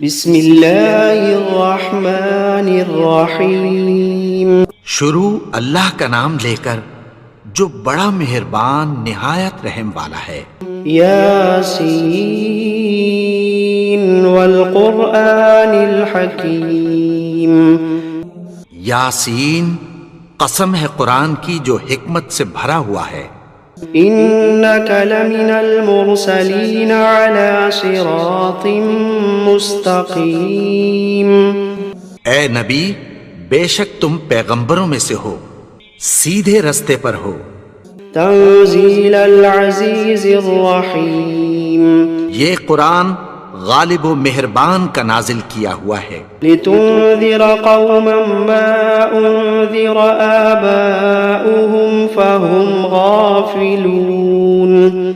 بسم اللہ الرحمن الرحیم۔ شروع اللہ کا نام لے کر جو بڑا مہربان نہایت رحم والا ہے۔ یاسین والقرآن الحکیم۔ یاسین، قسم ہے قرآن کی جو حکمت سے بھرا ہوا ہے۔ انک لمن المرسلین علی صراط مستقیم۔ اے نبی، بے شک تم پیغمبروں میں سے ہو، سیدھے رستے پر ہو۔ تنزیل العزیز الرحیم۔ یہ قرآن غالب و مہربان کا نازل کیا ہوا ہے۔ لتنذر قوما ما انذر آباؤهم فهم غافلون۔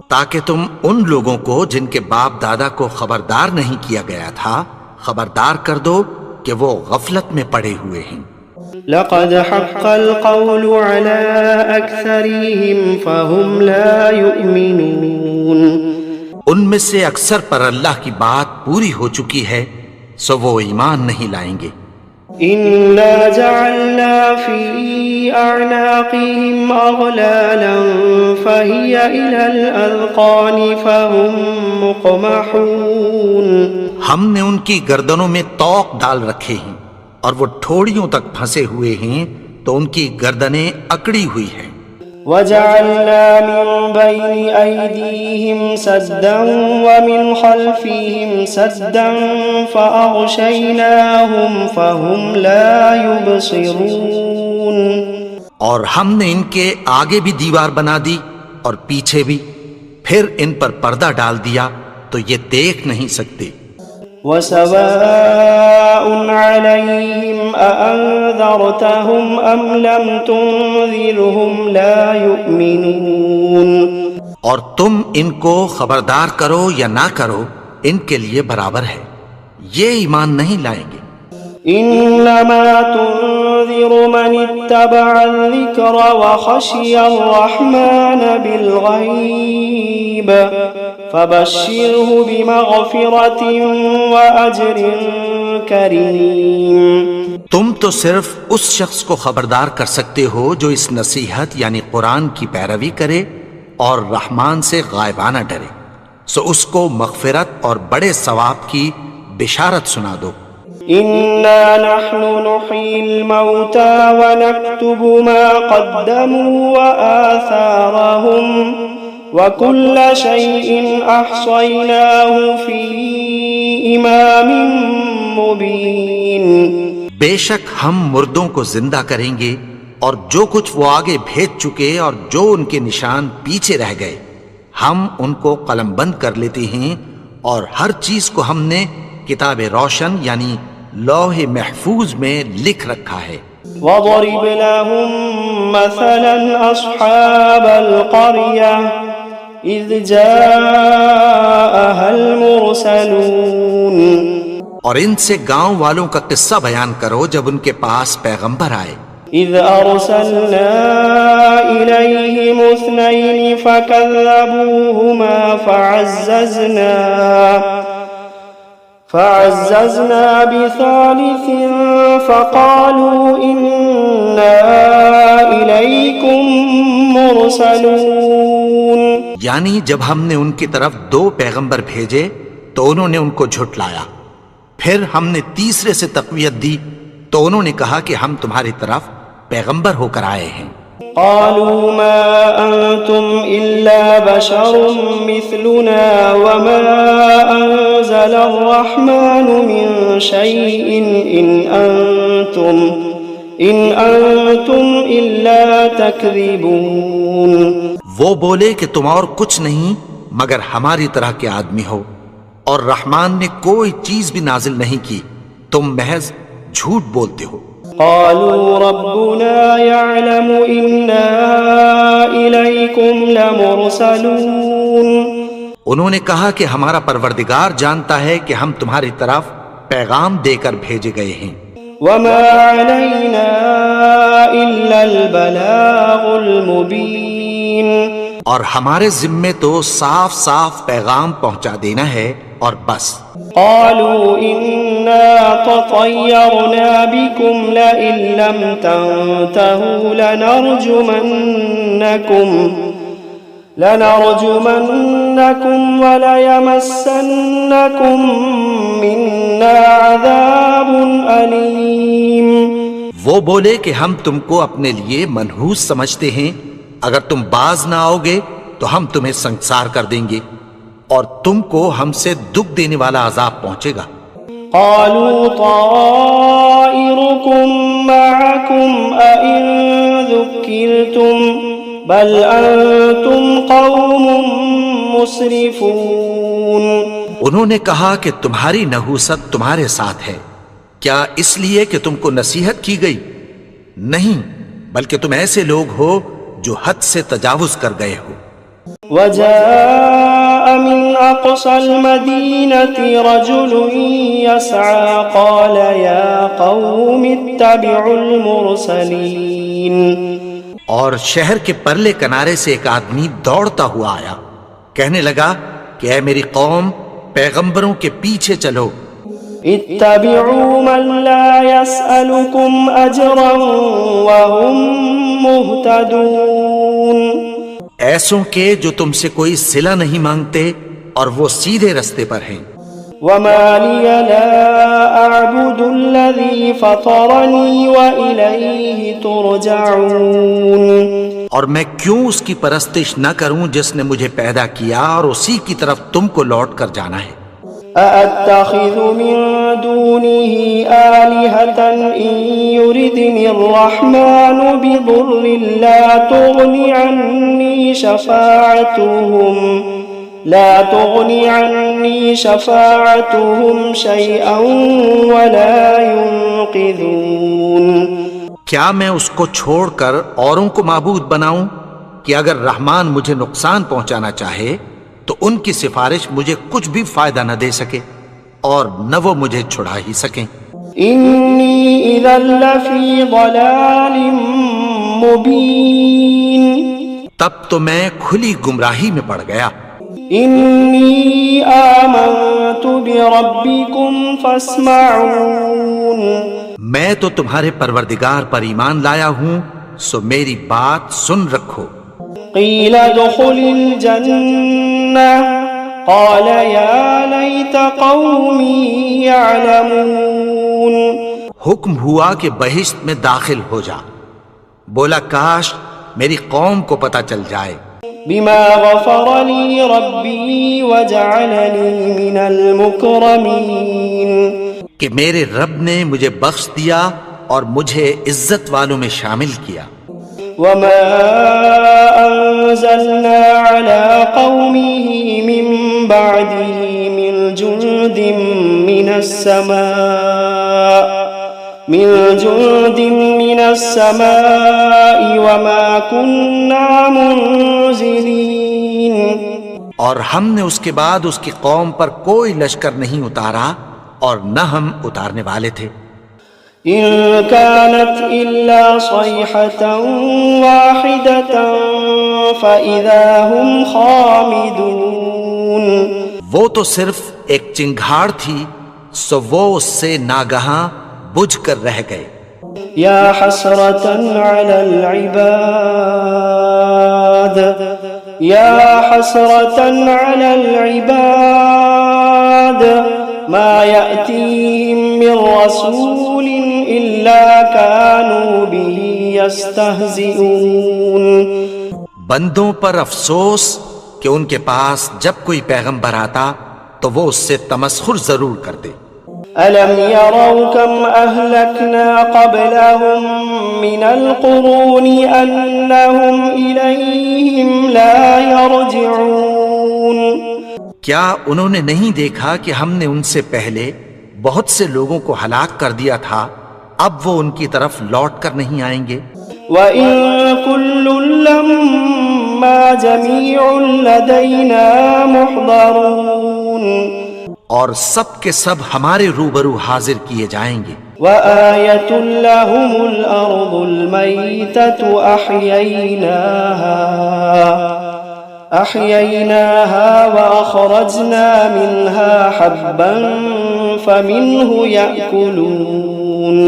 تاکہ تم ان لوگوں کو جن کے باپ دادا کو خبردار نہیں کیا گیا تھا خبردار کر دو کہ وہ غفلت میں پڑے ہوئے ہیں۔ لقد حق القول على أكثرهم فهم لا يؤمنون۔ ان میں سے اکثر پر اللہ کی بات پوری ہو چکی ہے سو وہ ایمان نہیں لائیں گے۔ إنا جعلنا في أعناقهم أغلالا فهي إلى الأذقان فهم مقمحون۔ ہم نے ان کی گردنوں میں طوق ڈال رکھے ہیں اور وہ ٹھوڑیوں تک پھنسے ہوئے ہیں تو ان کی گردنیں اکڑی ہوئی ہیں۔ وجعلنا من بين أيديهم سدا ومن خلفهم سدا فأغشيناهم فهم لا يبصرون۔ اور ہم نے ان کے آگے بھی دیوار بنا دی اور پیچھے بھی، پھر ان پر پردہ ڈال دیا تو یہ دیکھ نہیں سکتے۔ وسواء عليهم أأنذرتهم أم لم تنذرهم لا يؤمنون۔ اور تم ان کو خبردار کرو یا نہ کرو ان کے لیے برابر ہے، یہ ایمان نہیں لائیں گے۔ إنما تنذر من اتبع الذكر وخشي الرحمن بالغيب فبشره بمغفرة وأجر كريم۔ تم تو صرف اس شخص کو خبردار کر سکتے ہو جو اس نصیحت یعنی قرآن کی پیروی کرے اور رحمان سے غائبانہ ڈرے، سو اس کو مغفرت اور بڑے ثواب کی بشارت سنا دو۔ إنا نحن نحيي الموتى ونكتب ما قدموا وآثارهم وكل شيء أحصيناه في إمام مبين۔ بے شک ہم مردوں کو زندہ کریں گے اور جو کچھ وہ آگے بھیج چکے اور جو ان کے نشان پیچھے رہ گئے ہم ان کو قلم بند کر لیتے ہیں، اور ہر چیز کو ہم نے کتاب روشن یعنی لوح محفوظ میں لکھ رکھا ہے۔ وَضَرِبْ لَهُمْ مَثَلًا أَصْحَابَ الْقَرْيَةِ إِذْ جَاءَهَا الْمُرْسَلُونَ۔ اور ان سے گاؤں والوں کا قصہ بیان کرو جب ان کے پاس پیغمبر آئے۔ إِذْ أَرْسَلْنَا إِلَيْهِمُ اثْنَيْنِ فَكَذَّبُوهُمَا فعززنا بثالث فقالوا إنا إليكم مرسلون۔ یعنی جب ہم نے ان کی طرف دو پیغمبر بھیجے تو انہوں نے ان کو جھٹلایا، پھر ہم نے تیسرے سے تقویت دی تو انہوں نے کہا کہ ہم تمہاری طرف پیغمبر ہو کر آئے ہیں۔ قالوا ما أنتم إلا بشر مثلنا وما أنزل الرحمن من شيء إن أنتم إلا تكذبون۔ وہ بولے کہ تم اور کچھ نہیں مگر ہماری طرح کے آدمی ہو، اور رحمان نے کوئی چیز بھی نازل نہیں کی، تم محض جھوٹ بولتے ہو۔ قالوا ربنا يعلم إنا إليكم لمرسلون۔ انہوں نے کہا کہ ہمارا پروردگار جانتا ہے کہ ہم تمہاری طرف پیغام دے کر بھیجے گئے ہیں۔ وما علينا إلا البلاغ المبين۔ اور ہمارے ذمے تو صاف صاف پیغام پہنچا دینا ہے اور بس۔ قالوا إنا تطيرنا بكم لئن لم تنتهوا لنرجمنكم وليمسنكم منا عذاب أليم۔ وہ بولے کہ ہم تم کو اپنے لیے منحوس سمجھتے ہیں، اگر تم باز نہ آؤ گے تو ہم تمہیں سنگسار کر دیں گے اور تم کو ہم سے دکھ دینے والا عذاب پہنچے گا۔ قالوا طائركم معكم أئن ذكرتم بل أنتم قوم مسرفون۔ انہوں نے کہا کہ تمہاری نحوست تمہارے ساتھ ہے، کیا اس لیے کہ تم کو نصیحت کی گئی؟ نہیں، بلکہ تم ایسے لوگ ہو جو حد سے تجاوز کر گئے ہو۔ وجاء من أقصى المدينة رجل يسعى قال يا قوم اتبعوا المرسلين۔ اور شہر کے پرلے کنارے سے ایک آدمی دوڑتا ہوا آیا، کہنے لگا کہ اے میری قوم، پیغمبروں کے پیچھے چلو۔ اتبعوا من لا يسألكم أجرا وهم مهتدون۔ ایسوں کے جو تم سے کوئی صلہ نہیں مانگتے اور وہ سیدھے رستے پر ہیں۔ وما لي لا أعبد الذي فطرني وإليه ترجعون۔ اور میں کیوں اس کی پرستش نہ کروں جس نے مجھے پیدا کیا اور اسی کی طرف تم کو لوٹ کر جانا ہے۔ أأتخذ من دونه آلهة إن يردني الرحمن بضر لا تغني عني شفاعتهم شيئا ولا ينقذون۔ کیا میں اس کو چھوڑ کر اوروں کو معبود بناؤں کہ اگر رحمان مجھے نقصان پہنچانا چاہے تو ان کی سفارش مجھے کچھ بھی فائدہ نہ دے سکے اور نہ وہ مجھے چھڑا ہی سکیں۔ انی اذا لفی ضلال مبین۔ تب تو میں کھلی گمراہی میں پڑ گیا۔ انی آمنت بربکم فاسمعون۔ میں تو تمہارے پروردگار پر ایمان لایا ہوں، سو میری بات سن رکھو۔ قیل ادخل الجنہ قال یا لیت قومی یعلمون۔ حکم ہوا کہ بہشت میں داخل ہو جا، بولا کاش میری قوم کو پتہ چل جائے۔ بما غفر لی ربی وجعلنی من المکرمین۔ کہ میرے رب نے مجھے بخش دیا اور مجھے عزت والوں میں شامل کیا۔ وما انزلنا على قومه من بعده من جند من السماء وما كنا منزلين۔ اور ہم نے اس کے بعد اس کی قوم پر کوئی لشکر نہیں اتارا اور نہ ہم اتارنے والے تھے۔ إن كانت إلا صيحة واحدة فإذا هم خامدون۔ وہ تو صرف ایک چنگھاڑ تھی، سو وہ اس سے ناگہاں بجھ کر رہ گئے۔ یا حسرة على العباد یا حسرة على العباد ما يأتيهم من رسول إلا كانوا به يستهزئون۔ بندوں پر افسوس کہ ان کے پاس جب کوئی پیغمبر آتا تو وہ اس سے تمسخر ضرور کرتے۔ ألم يروا كم أهلكنا قبلهم من القرون أنهم إليهم لا يرجعون۔ کیا انہوں نے نہیں دیکھا کہ ہم نے ان سے پہلے بہت سے لوگوں کو ہلاک کر دیا تھا، اب وہ ان کی طرف لوٹ کر نہیں آئیں گے۔ وَإِن كُلٌّ لَّمَّا جَمِيعٌ لَّدَيْنَا مُحْضَرُونَ۔ اور سب کے سب ہمارے روبرو حاضر کیے جائیں گے۔ وَآيَةٌ لَّهُمُ الْأَرْضُ الْمَيْتَةُ أَحْيَيْنَاهَا أحييناها وأخرجنا منها حبا فمنه يأكلون.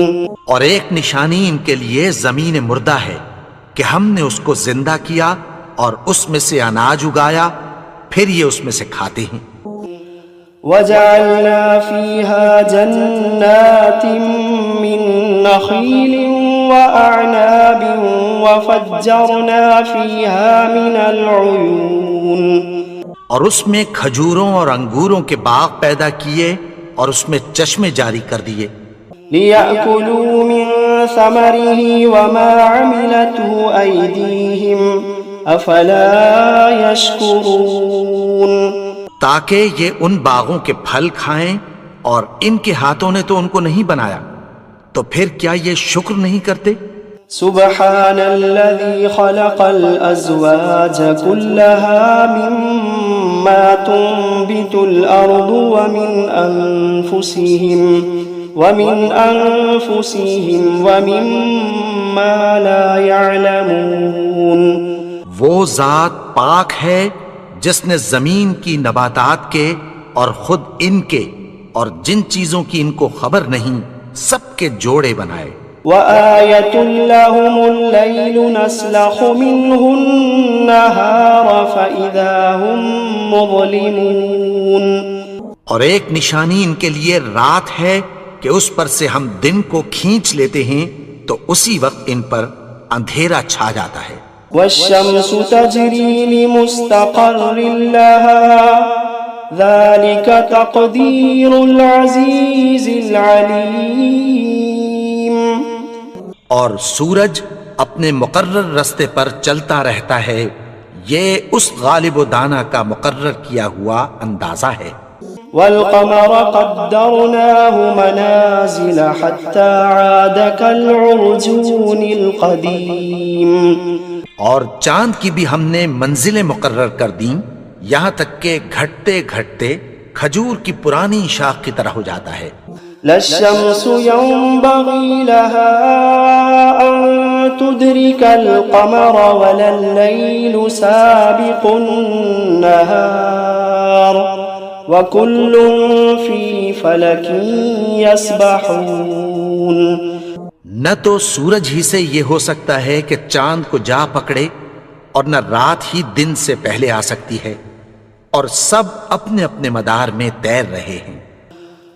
اور ایک نشانی ان کے لیے زمین مردہ ہے کہ ہم نے اس کو زندہ کیا اور اس میں سے اناج اگایا، پھر یہ اس میں سے کھاتے ہیں. وجعلنا فيها جنات من نخيل وأعناب وفجرنا فيها من العيون. اور اس میں کھجوروں اور انگوروں کے باغ پیدا کیے اور اس میں چشمے جاری کر دیے. ليأكلوا من ثمره وما عملته أيديهم أفلا يشكرون. تاکہ یہ ان باغوں کے پھل کھائیں اور ان کے ہاتھوں نے تو ان کو نہیں بنایا، تو پھر کیا یہ شکر نہیں کرتے؟ سبحان الذي خلق الأزواج كلها مما تنبت الأرض ومن أنفسهم ومما لا يعلمون. وہ ذات پاک ہے جس نے زمین کی نباتات کے اور خود ان کے اور جن چیزوں کی ان کو خبر نہیں سب کے جوڑے بنائے. وآية لهم الليل نسلخ منه النهار فإذا هم مظلمون. اور ایک نشانی ان کے لیے رات ہے کہ اس پر سے ہم دن کو کھینچ لیتے ہیں تو اسی وقت ان پر اندھیرا چھا جاتا ہے. والشمس تجري لمستقر لها ذلك تقدير العزيز العليم. اور سورج اپنے مقرر رستے پر چلتا رہتا ہے، یہ اس غالب و دانا کا مقرر کیا ہوا اندازہ ہے. والقمر قدرناه منازل حتى عاد كالعرجون القديم. اور چاند کی بھی ہم نے منزلیں مقرر کر دیں یہاں تک کہ گھٹتے گھٹتے کھجور کی پرانی شاخ کی طرح ہو جاتا ہے. لا الشمس ينبغي لها أن تدرك القمر ولا الليل سابق النهار وكل في فلك يسبحون. نہ تو سورج ہی سے یہ ہو سکتا ہے کہ چاند کو جا پکڑے اور نہ رات ہی دن سے پہلے آ سکتی ہے، اور سب اپنے اپنے مدار میں تیر رہے ہیں.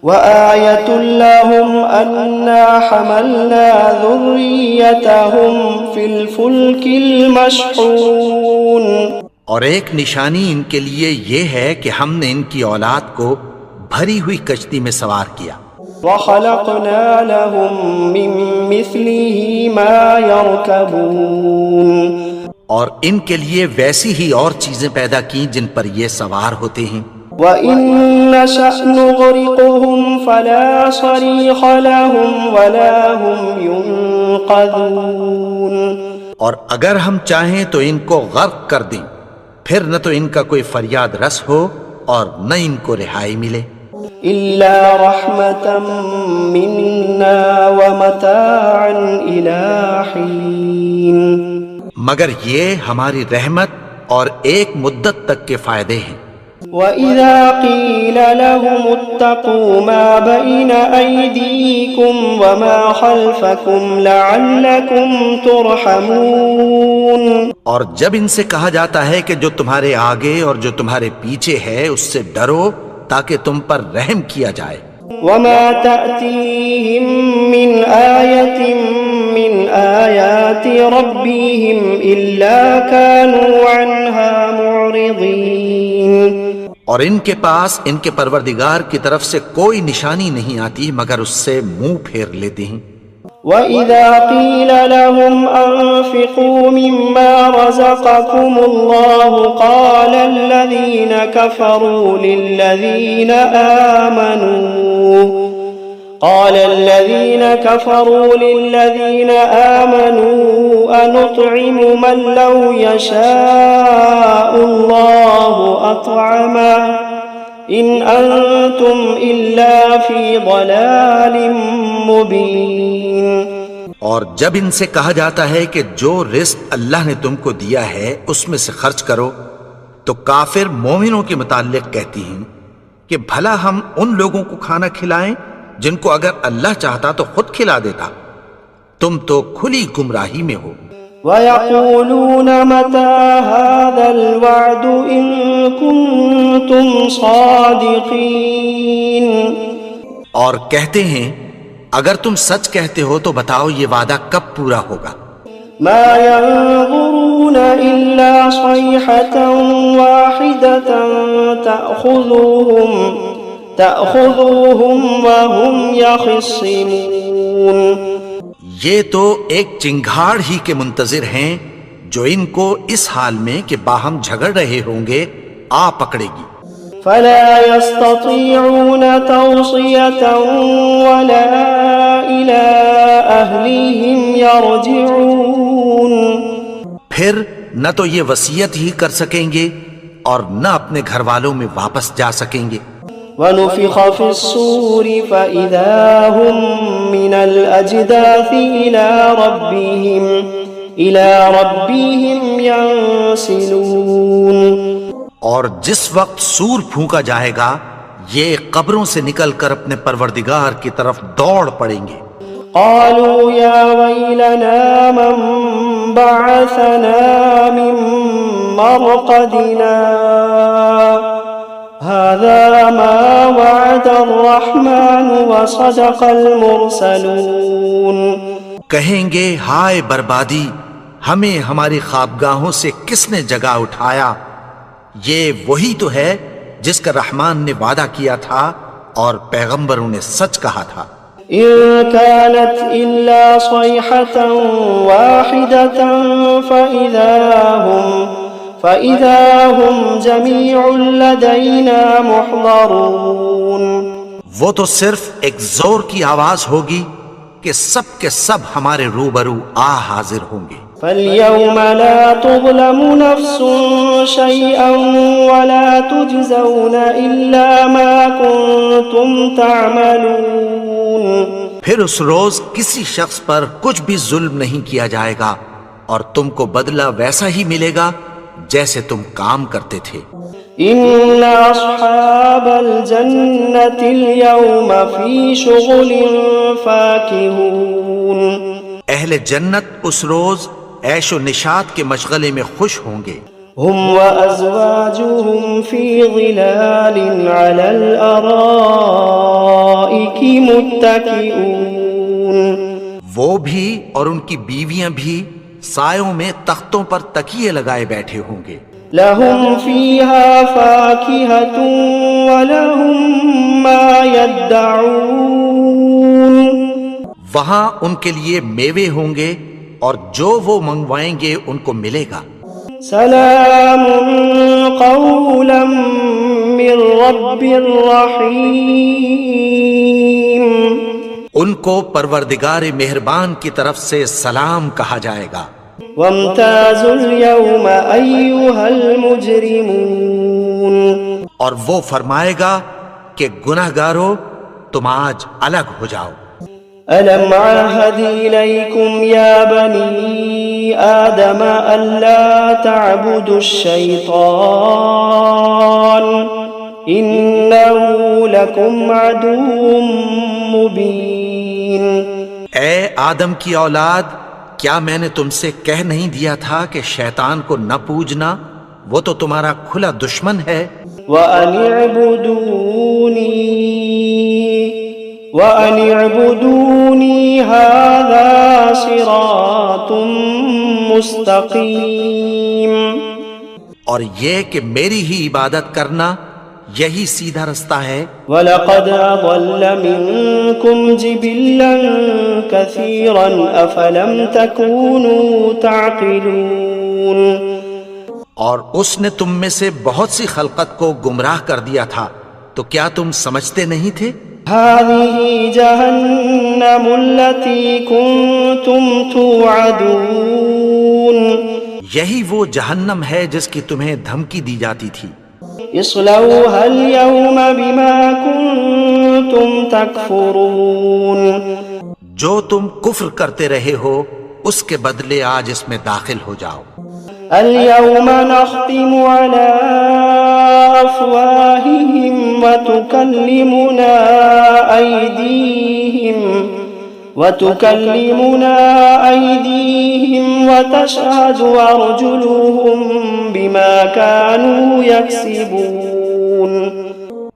وآية لهم أنا حملنا ذريتهم في الفلك المشحون. اور ایک نشانی ان کے لیے یہ ہے کہ ہم نے ان کی اولاد کو بھری ہوئی کشتی میں سوار کیا. وخلقنا لهم من مثله ما يركبون. اور ان کے لیے ویسی ہی اور چیزیں پیدا کی جن پر یہ سوار ہوتے ہیں. وَإِن نَّشَأْ نُغْرِقْهُمْ فَلَا صَرِيخَ لَهُمْ وَلَا هُمْ يُنقَذُونَ. اور اگر ہم چاہیں تو ان کو غرق کر دیں، پھر نہ تو ان کا کوئی فریاد رس ہو اور نہ ان کو رہائی ملے. إِلَّا رَحْمَةً مِّنَّا وَمَتَاعًا إِلَىٰ حِينٍ. مگر یہ ہماری رحمت اور ایک مدت تک کے فائدے ہیں. وَإِذَا قِيلَ لَهُمُ اتَّقُوا مَا بَيْنَ أَيْدِيكُمْ وَمَا خَلْفَكُمْ لَعَلَّكُمْ تُرْحَمُونَ. اور جب ان سے کہا جاتا ہے کہ جو تمہارے آگے اور جو تمہارے پیچھے ہے اس سے ڈرو تاکہ تم پر رحم کیا جائے. وَمَا تَأْتِيهِم مِّنْ آيَةٍ مِّنْ آيَاتِ رَبِّهِمْ إِلَّا كَانُوا عَنْهَا مُعْرِضِينَ. اور ان کے پاس ان کے پروردگار کی طرف سے کوئی نشانی نہیں آتی مگر اس سے منہ پھیر لیتے ہیں. وَإِذَا قِيلَ لَهُمْ أَنفِقُوا مِمَّا رَزَقَكُمُ اللَّهُ قَالَ الَّذِينَ كَفَرُوا لِلَّذِينَ آمَنُوا أَنُطْعِمُ مَن لَّوْ يَشَاءُ اللَّهُ أَطْعَمَهُ إِنْ أَنتُمْ إِلَّا فِي ضَلَالٍ مُّبِينٍ. اور جب ان سے کہا جاتا ہے کہ جو رزق اللہ نے تم کو دیا ہے اس میں سے خرچ کرو، تو کافر مومنوں کے متعلق کہتی ہیں کہ بھلا ہم ان لوگوں کو کھانا کھلائیں جن کو اگر اللہ چاہتا تو خود کھلا دیتا، تم تو کھلی گمراہی میں ہو۔ وَيَقُولُونَ مَتَى هَذَا الْوَعْدُ إِن كُنتُمْ صَادِقِينَ، اور کہتے ہیں اگر تم سچ کہتے ہو تو بتاؤ یہ وعدہ کب پورا ہوگا۔ مَا يَنظُرُونَ إِلَّا صَيْحَةً وَاحِدَةً تَأْخُذُوهُمْ وَهُمْ يَخِصِّمُونَ، یہ تو ایک چنگھاڑ ہی کے منتظر ہیں جو ان کو اس حال میں کہ باہم جھگڑ رہے ہوں گے آ پکڑے گی۔ فَلَا يَسْتَطِيعُونَ تَوْصِيَةً وَلَا إِلَىٰ أَهْلِهِمْ يَرْجِعُونَ، پھر نہ تو یہ وصیت ہی کر سکیں گے اور نہ اپنے گھر والوں میں واپس جا سکیں گے۔ وَنُفِخَ فِي الصُّورِ فَإِذَا هُم مِّنَ الْأَجْدَاثِ إِلَىٰ رَبِّهِمْ يَنسِلُونَ، اور جس وقت سور پھونکا جائے گا یہ قبروں سے نکل کر اپنے پروردگار کی طرف دوڑ پڑیں گے۔ قالوا يا ويلنا من بعثنا من مرقدنا هذا ما وعد الرحمن وصدق المرسلون، کہیں گے ہائے بربادی، ہمیں ہماری خوابگاہوں سے کس نے جگا اٹھایا، یہ وہی تو ہے جس کا رحمان نے وعدہ کیا تھا اور پیغمبروں نے سچ کہا تھا۔ إن كانت إلا صيحة واحدة فإذا هم جميع لدينا محضرون، وہ تو صرف ایک زور کی آواز ہوگی کہ سب کے سب ہمارے روبرو آ حاضر ہوں گے۔ فَالْيَوْمَ لَا تُظْلَمُ نَفْسٌ شَيْئًا وَلَا تُجْزَوْنَ إِلَّا مَا كُنتُمْ تَعْمَلُونَ، پھر اس روز کسی شخص پر کچھ بھی ظلم نہیں کیا جائے گا اور تم کو بدلہ ویسا ہی ملے گا جیسے تم کام کرتے تھے۔ إِنَّ أَصْحَابَ الْجَنَّةِ الْيَوْمَ فِي شُغُلٍ فَاكِهُونَ، اہل جنت اس روز عیش و نشاط کے مشغلے میں خوش ہوں گے۔ هم وأزواجهم في ظلال على الأرائك متكئون، وہ بھی اور ان کی بیویاں بھی سایوں میں تختوں پر تکیے لگائے بیٹھے ہوں گے۔ لهم فيها فاكهة ولهم ما يدعون، وہاں ان کے لیے میوے ہوں گے اور جو وہ منگوائیں گے ان کو ملے گا۔ سلام قولا من رب رحیم، ان کو پروردگار مہربان کی طرف سے سلام کہا جائے گا۔ وامتازوا اليوم أيها المجرمون، اور وہ فرمائے گا کہ گناہگارو تم آج الگ ہو جاؤ۔ ألم عاهد إليكم يا بني آدم ألا تعبدوا الشيطان إنه لكم عدو مبين، اے آدم کی اولاد، کیا میں نے تم سے کہہ نہیں دیا تھا کہ شیطان کو نہ پوجنا، وہ تو تمہارا کھلا دشمن ہے۔ وَأَنِ اعْبُدُونِي هَذَا صِرَاطٌ مُسْتَقِيم، اور یہ کہ میری ہی عبادت کرنا یہی سیدھا رستہ ہے۔ وَلَقَدْ أَضَلَّ مِنكُمْ جِبِلًّا كَثِيرًا أَفَلَمْ تَكُونُوا تَعْقِلُونَ، اور اس نے تم میں سے بہت سی خلقت کو گمراہ کر دیا تھا، تو کیا تم سمجھتے نہیں تھے؟ هَذِهِ جَهَنَّمُ الَّتِي كُنتُمْ تُوعَدُونَ، یہی وہ جہنم ہے جس کی تمہیں دھمکی دی جاتی تھی۔ اصلوها اليوم بما كنتم تكفرون، جو تم کفر کرتے رہے ہو اس کے بدلے آج اس میں داخل ہو جاؤ۔ اليوم نختم على أفواههم وتكلمنا أيديهم وتشهد أرجلهم بما كانوا يكسبون.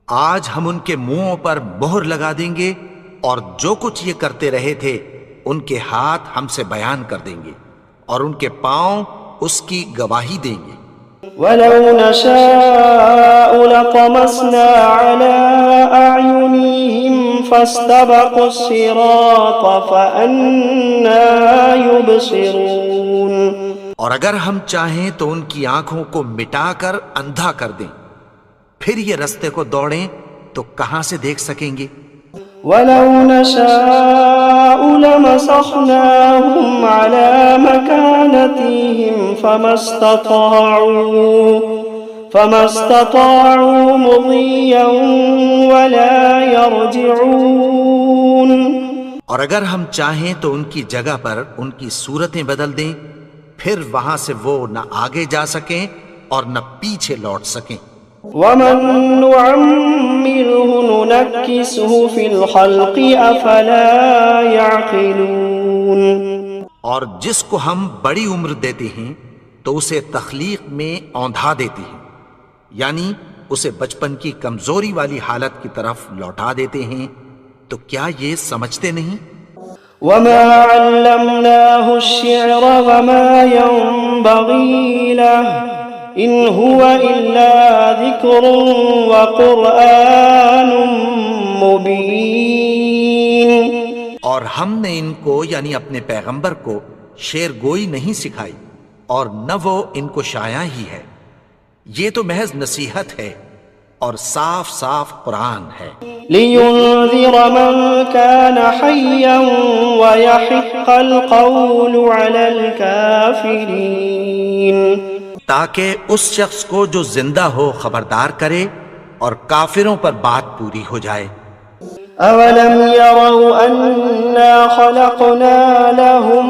آج ہم ان کے منہوں پر مہر لگا دیں گے اور جو کچھ یہ کرتے رہے تھے ان کے ہاتھ ہم سے بیان کر دیں گے اور ان کے پاؤں اس کی گواہی دیں گے. وَلَوْ نَشَاءُ لَطَمَسْنَا عَلَىٰ أَعْيُنِهِمْ فَاسْتَبَقُوا الصِّرَاطَ فَأَنَّىٰ يُبْصِرُونَ. اور اگر ہم چاہیں تو ان کی آنکھوں کو مٹا کر اندھا کر دیں، پھر یہ رستے کو دوڑیں تو کہاں سے دیکھ سکیں گے؟ وَلَوْ نَشَاءُ لَمَسَخْنَاهُمْ عَلَىٰ مَكَانَتِهِمْ فَمَا اسْتَطَاعُوا مُضِيًّا وَلَا يَرْجِعُونَ. اور اگر ہم چاہیں تو ان کی جگہ پر ان کی صورتیں بدل دیں، پھر وہاں سے وہ نہ آگے جا سکیں اور نہ پیچھے لوٹ سکیں. وَمَن نُّعَمِّرْهُ نُنَكِّسْهُ فِي الْخَلْقِ أَفَلَا يَعْقِلُونَ. اور جس کو ہم بڑی عمر دیتے ہیں تو اسے تخلیق میں اوندھا دیتے ہیں، یعنی اسے بچپن کی کمزوری والی حالت کی طرف لوٹا دیتے ہیں. تو کیا یہ سمجھتے نہیں؟ وَمَا عَلَّمْنَاهُ الشِّعْرَ وَمَا يَنبَغِي لَهُ إِنْ هُوَ إِلَّا ذِكْرٌ وَقُرْآنٌ مُبِينٌ. اور ہم نے ان کو یعنی اپنے پیغمبر کو شعر گوئی نہیں سکھائی اور نہ وہ ان کو شایع ہی ہے، یہ تو محض نصیحت ہے اور صاف صاف قرآن ہے. لِيُنذِرَ مَن كَانَ حَيًّا وَيَحِقَّ الْقَوْلُ عَلَى الْكَافِرِينَ. تاکہ اس شخص کو جو زندہ ہو خبردار کرے اور کافروں پر بات پوری ہو جائے. أَوَلَمْ يَرَوْا أَنَّا خَلَقْنَا لَهُم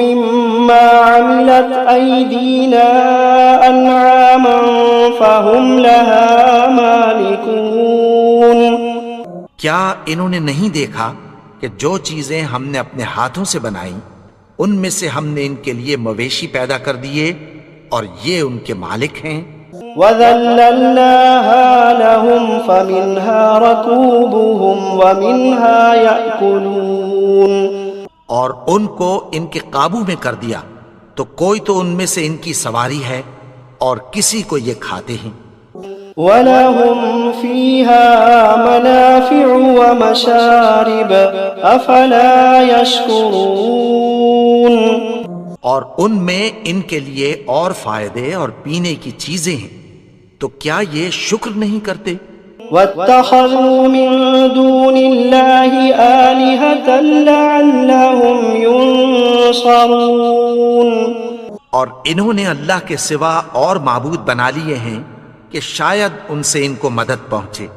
مِّمَّا عَمِلَتْ أَيْدِينَا أَنْعَامًا فَهُمْ لَهَا مَالِكُونَ. کیا انہوں نے نہیں دیکھا کہ جو چیزیں ہم نے اپنے ہاتھوں سے بنائیں ان میں سے ہم نے ان کے لیے مویشی پیدا کر دیے اور یہ ان کے مالک ہیں. وَذَلَّلْنَاهَا لَهُمْ فَمِنْهَا رَكُوبُهُمْ وَمِنْهَا يَأْكُلُونَ. اور ان کو ان کے قابو میں کر دیا تو کوئی تو ان میں سے ان کی سواری ہے اور کسی کو یہ کھاتے ہیں. وَلَهُمْ فِيهَا مَنَافِعُ وَمَشَارِبُ أَفَلَا يَشْكُرُونَ. اور ان میں ان کے لیے اور فائدے اور پینے کی چیزیں ہیں، تو کیا یہ شکر نہیں کرتے؟ وَاتَّخَذُوا مِن دُونِ اللَّهِ آلِهَةً لَعَلَّهُمْ يُنصَرُونَ. اور انہوں نے اللہ کے سوا اور معبود بنا لیے ہیں کہ شاید ان سے ان کو مدد پہنچے.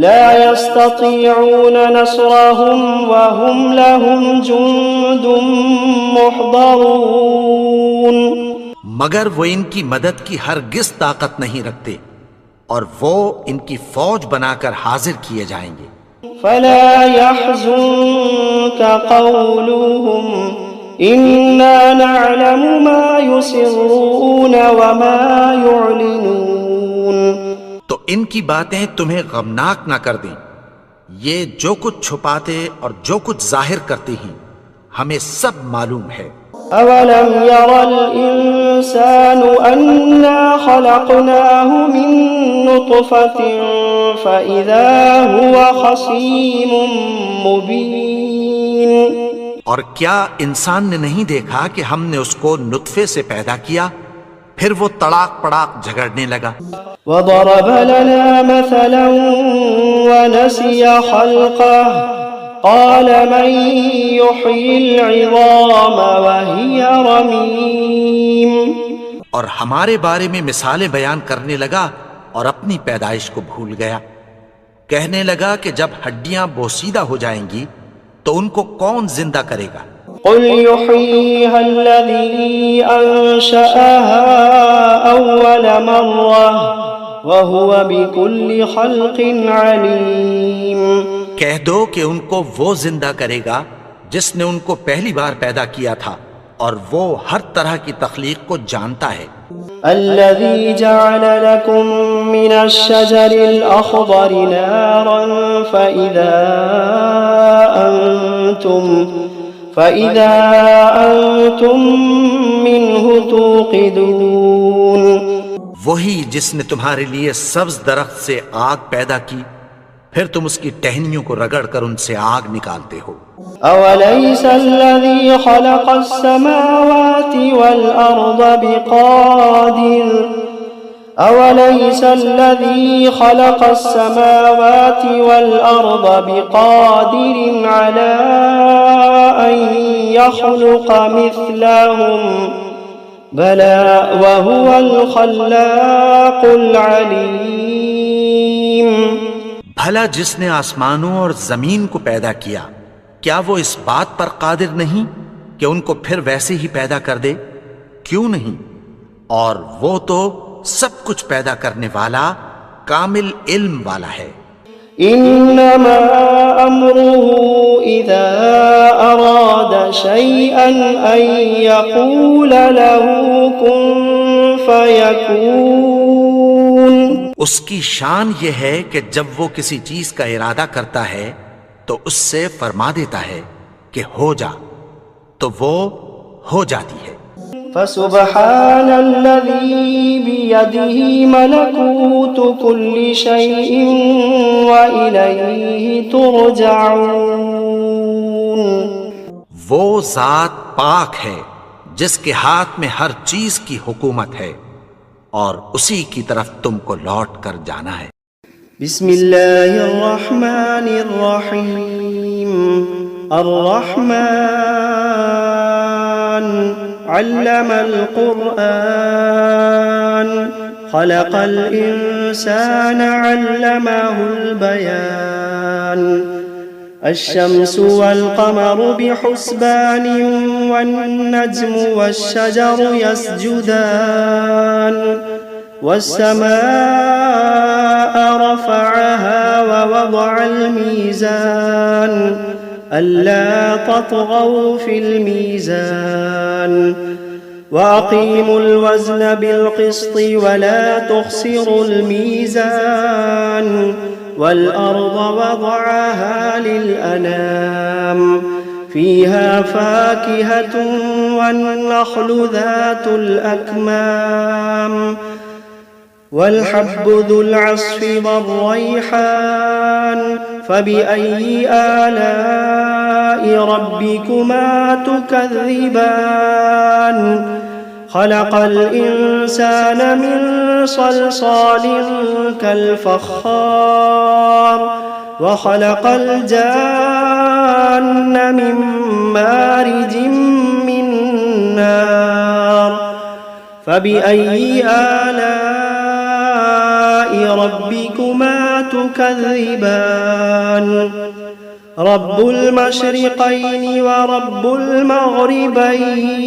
لا يستطيعون نصرهم وهم لهم جند محضرون. مگر وہ ان کی مدد کی ہرگز طاقت نہیں رکھتے اور وہ ان کی فوج بنا کر حاضر کیے جائیں گے. فلا يحزنك قولهم إنا نعلم ما يسرون وما يعلنون. تو ان کی باتیں تمہیں غمناک نہ کر دیں، یہ جو کچھ چھپاتے اور جو کچھ ظاہر کرتے ہیں ہمیں سب معلوم ہے. أولم ير الإنسان أنا خلقناه من نطفة فإذا هو خصيم مبين. اور کیا انسان نے نہیں دیکھا کہ ہم نے اس کو نطفے سے پیدا کیا پھر وہ تڑاک پڑاک جھگڑنے لگا. وضرب لنا مثلا ونسي خلقه قال من يحيي العظام وهي رميم. اور ہمارے بارے میں مثالیں بیان کرنے لگا اور اپنی پیدائش کو بھول گیا. کہنے لگا کہ جب ہڈیاں بوسیدہ ہو جائیں گی تو ان کو کون زندہ کرے گا؟ قل يحييها الذي أنشأها أول مرة وهو بكل خلق عليم۔ کہہ دو کہ ان کو وہ زندہ کرے گا جس نے ان کو پہلی بار پیدا کیا تھا، اور وہ ہر طرح کی تخلیق کو جانتا ہے۔ الذي جعل لكم من الشجر الأخضر نارا فإذا أنتم منه توقدون۔ وہی جس نے تمہارے لیے سبز درخت سے آگ پیدا کی، پھر تم اس کی ٹہنیوں کو رگڑ کر ان سے آگ نکالتے ہو۔ أوليس الذي خلق السماوات والأرض بقادر على أن يخلق مثلهم بلى وهو الخلاق العليم۔ بھلا جس نے آسمانوں اور زمین کو پیدا کیا، کیا وہ اس بات پر قادر نہیں کہ ان کو پھر ویسے ہی پیدا کر دے؟ کیوں نہیں؟ اور وہ تو سب کچھ پیدا کرنے والا، کامل علم والا ہے۔ انما امره اذا اراد شيئا ان يقول له كن فيكون۔ اس کی شان یہ ہے کہ جب وہ کسی چیز کا ارادہ کرتا ہے تو اس سے فرما دیتا ہے کہ ہو جا، تو وہ ہو جاتی ہے۔ فسبحان الذي بيده ملكوت كل شيء وإليه ترجعون۔ وہ ذات پاک ہے جس کے ہاتھ میں ہر چیز کی حکومت ہے، اور اسی کی طرف تم کو لوٹ کر جانا ہے۔ بسم اللہ الرحمن الرحیم۔ الرحمن علم القرآن خلق الإنسان علمه البيان۔ الشمس والقمر بحسبان والنجم والشجر يسجدان والسماء رفعها ووضع الميزان ألا تطغوا في الميزان وأقيموا الوزن بالقسط ولا تخسروا الميزان والأرض وضعها للأنام فيها فاكهة والنخل ذات الأكمام والحب ذو العصف والريحان فبأي آلاء ربكما تكذبان خلق الإنسان من صلصال كالفخار وخلق الجان من مارج من نار فبأي آلاء ربكما تكذبان رب المشرقين ورب المغربين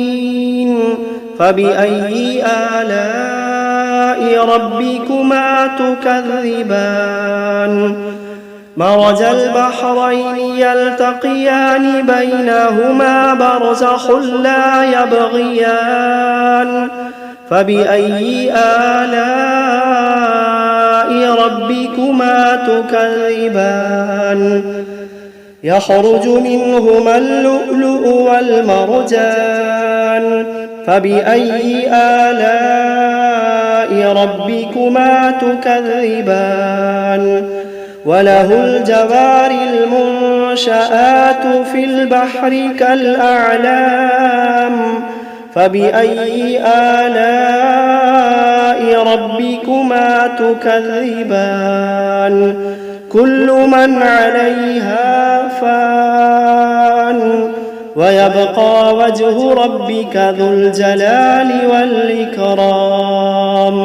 فبأي آلاء ربكما تكذبان مرج البحرين يلتقيان بينهما برزخ لا يبغيان فبأي آلاء ربكما تكذبان يخرج منهما اللؤلؤ والمرجان فبأي آلاء ربكما تكذبان وله الجوار المنشآت في البحر كالأعلام فبأي آلاء ربكما تكذبان كل من عليها فان ويبقى وجه ربك ذو الجلال والإكرام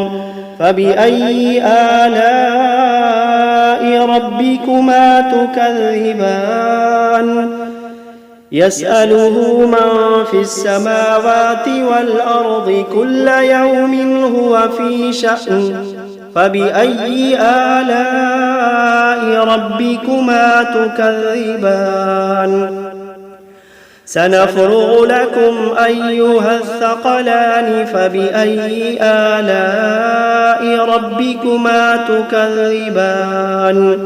فبأي آلاء ربكما تكذبان يسأله من في السماوات والأرض كل يوم هو في شأن فبأي آلاء ربكما تكذبان سنفرغ لكم أيها الثقلان فبأي آلاء ربكما تكذبان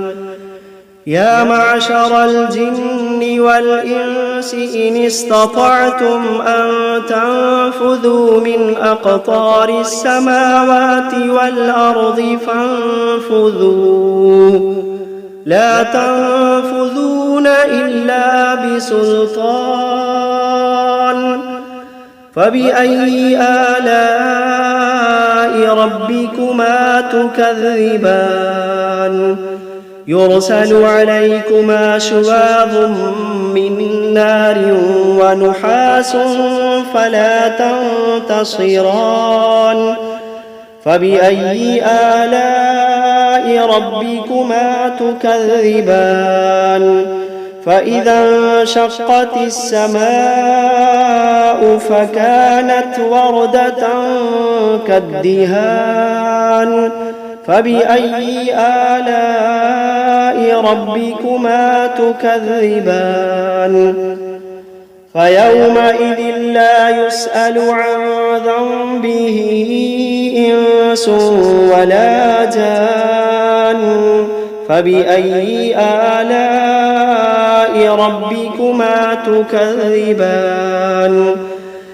يا معشر الجن والإنس إن استطعتم أن تنفذوا من أقطار السماوات والأرض فانفذوا لا تنفذون إلا بسلطان فبأي آلاء ربكما تكذبان يرسل عليكما شواظ من نار ونحاس فلا تنتصران فبأي آلاء ربكما تكذبان فإذا انشقت السماء فكانت وردة كالدهان فبأي آلاء ربكما تكذبان فيومئذ لا يسأل عن ذنبه إنس ولا جان فبأي آلاء ربكما تكذبان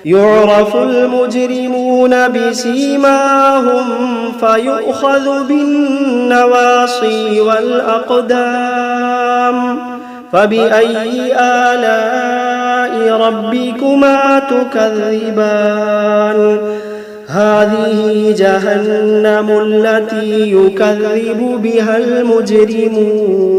يعرف المجرمون بسيماهم فيؤخذ بالنواصي والأقدام فبأي آلاء ربكما تكذبان هذه جهنم التي يكذب بها المجرمون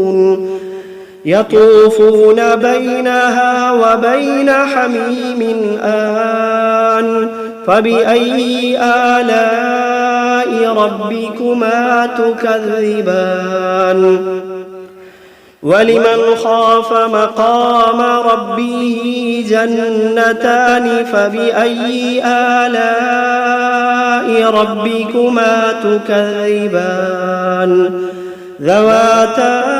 يطوفون بينها وبين حميم آن فبأي آلاء ربكما تكذبان ولمن خاف مقام ربه جنتان فبأي آلاء ربكما تكذبان ذواتا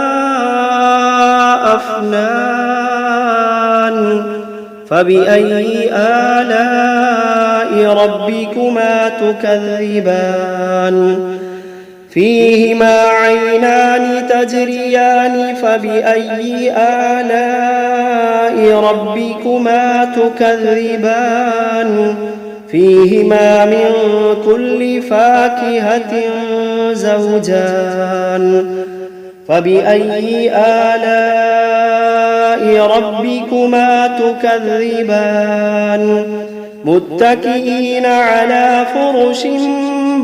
أفنان فبأي آلاء ربكما تكذبان فيهما عينان تجريان فبأي آلاء ربكما تكذبان فيهما من كل فاكهة زوجان فبأي آلاء ربكما تكذبان متكئين على فرش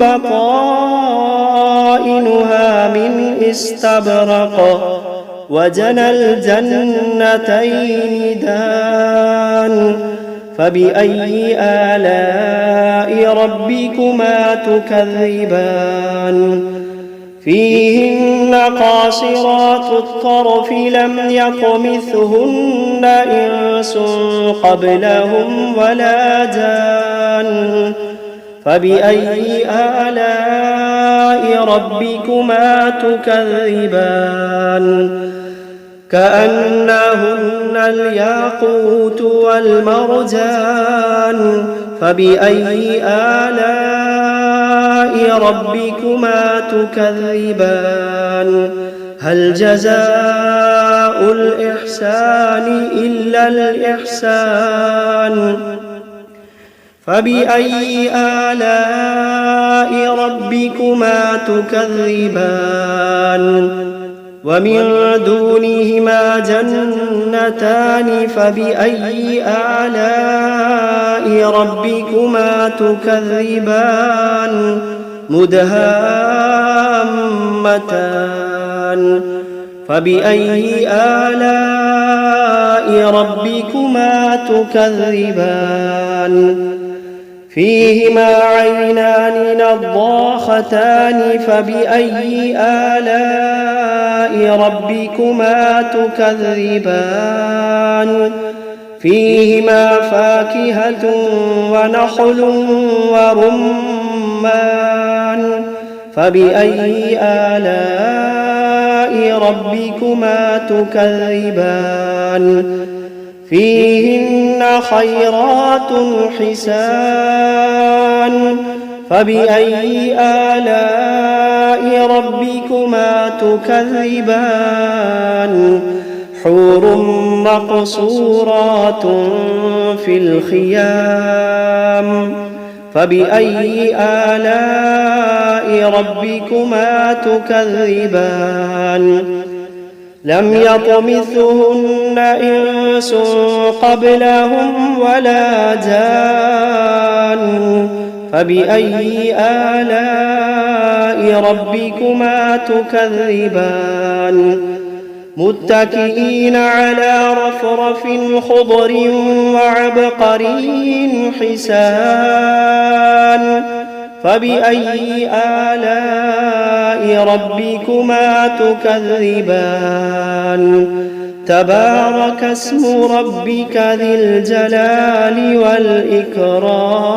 بطائنها من استبرق وجنى الجنتين دان فبأي آلاء ربكما تكذبان فيهن قاصرات الطرف لم يطمثهن إنس قبلهم ولا جان فبأي آلاء ربكما تكذبان كأنهن الياقوت والمرجان فبأي آلاء ربكما تكذبان هل جزاء الإحسان إلا الإحسان فبأي آلاء ربكما تكذبان ومن دونهما جنتان فبأي آلاء ربكما تكذبان مدهامتان فبأي آلاء ربكما تكذبان فيهما عينان نضاختان فبأي آلاء ربكما تكذبان فيهما فاكهة ونخل ورمان فبأي آلاء ربكما تكذبان فيهن خيرات حسان فبأي آلاء ربكما تكذبان حور مقصورات في الخيام فبأي آلاء ربكما تكذبان لم يطمثهن إنس قبلهم ولا جان فبأي آلاء ربكما تكذبان متكئين على رفرف خضر وعبقري حسان فبأي آلاء ربكما تكذبان تبارك اسم ربك ذي الجلال والإكرام